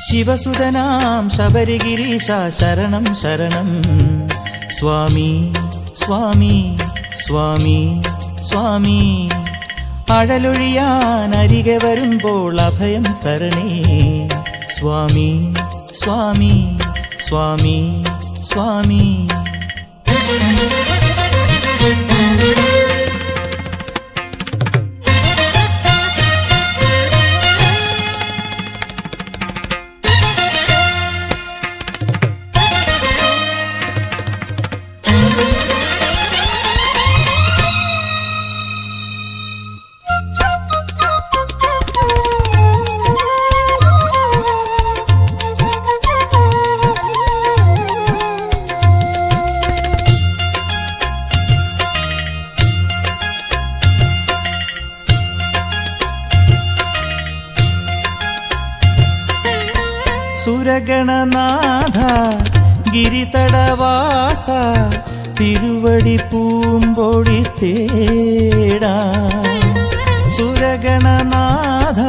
ശിവസുതനാം ശബരിഗിരീശ ശരണം ശരണം. സ്വാമി സ്വാമി സ്വാമി സ്വാമി, അഴലൊഴിയാൻ അരികെ വരുമ്പോൾ അഭയം തരണേ. സ്വാമി സ്വാമി സ്വാമി സ്വാമി. സുരഗണനാഥ ഗിരിതടവാസ തിരുവടി പൂമ്പൊടി തേടാ. സുരഗണനാഥ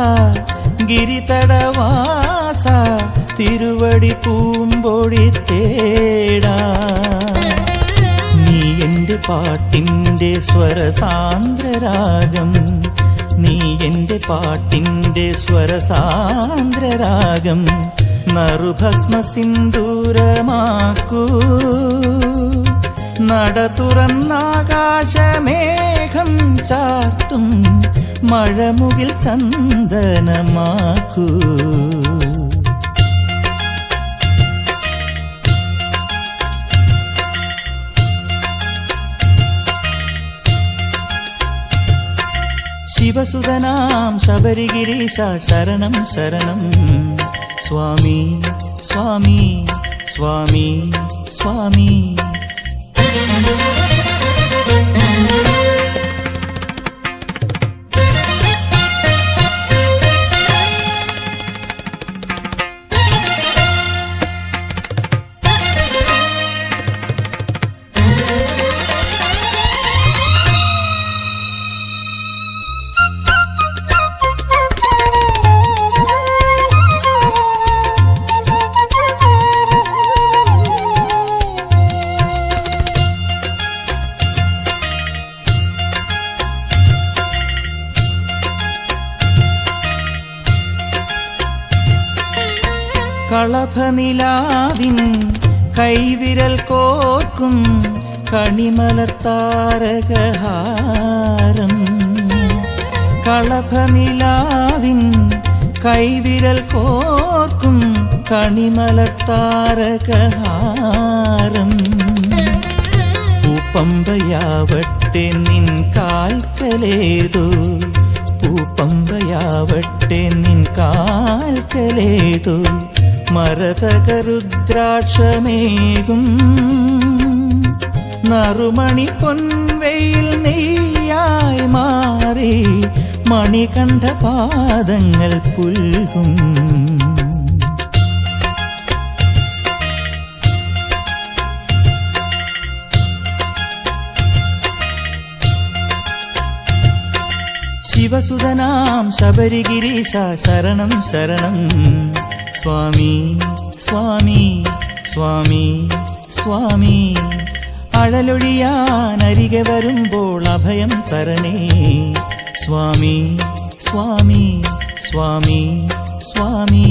ഗിരിതടവാസ തിരുവടി പൂമ്പൊടി തേടാ. നീ എൻ്റെ പാട്ടിൻ്റെ സ്വരസാന്ദ്രരാഗം, നീ എൻ്റെ പാട്ടിൻ്റെ സ്വരസാന്ദ്രരാഗം നറുഭസ്മ സിന്ദൂരമാക്കൂ. നട തുറന്നാകാശമേഘം ചാർത്തും മഴമുകിൽ ചന്ദനമാക്കൂ. ശിവസുതനാം ശബരിഗിരീശ ശരണം ശരണം. സ്വാമി സ്വാമി സ്വാമി സ്വാമി. കളഭനിലാവിൻ കൈവിരൽ കോർക്കും കണിമലർത്താരകഹാരം. കളഭനിലാവിൻ കൈവിരൽ കോർക്കും കണിമലർത്താരകഹാരം. പൂപ്പമ്പയാവട്ടെ നിൻ കാൽക്കലേതോ, പൂപ്പമ്പയാവട്ടെ നിൻ കാൽക്കലേതോ മരതകരുദ്രാക്ഷമേകും. നറുമണി പൊൻവെയിൽ നെയ്യായി മാറി മണികണ്ഠ പാദങ്ങൾ പുൽകും. ശിവസുതനാം ശബരിഗിരീശ ശരണം ശരണം. സ്വാമി സ്വാമി സ്വാമി സ്വാമി, അഴലൊഴിയാൻ അരികെ വരുമ്പോൾ അഭയം തരണേ. സ്വാമി സ്വാമി സ്വാമി സ്വാമി.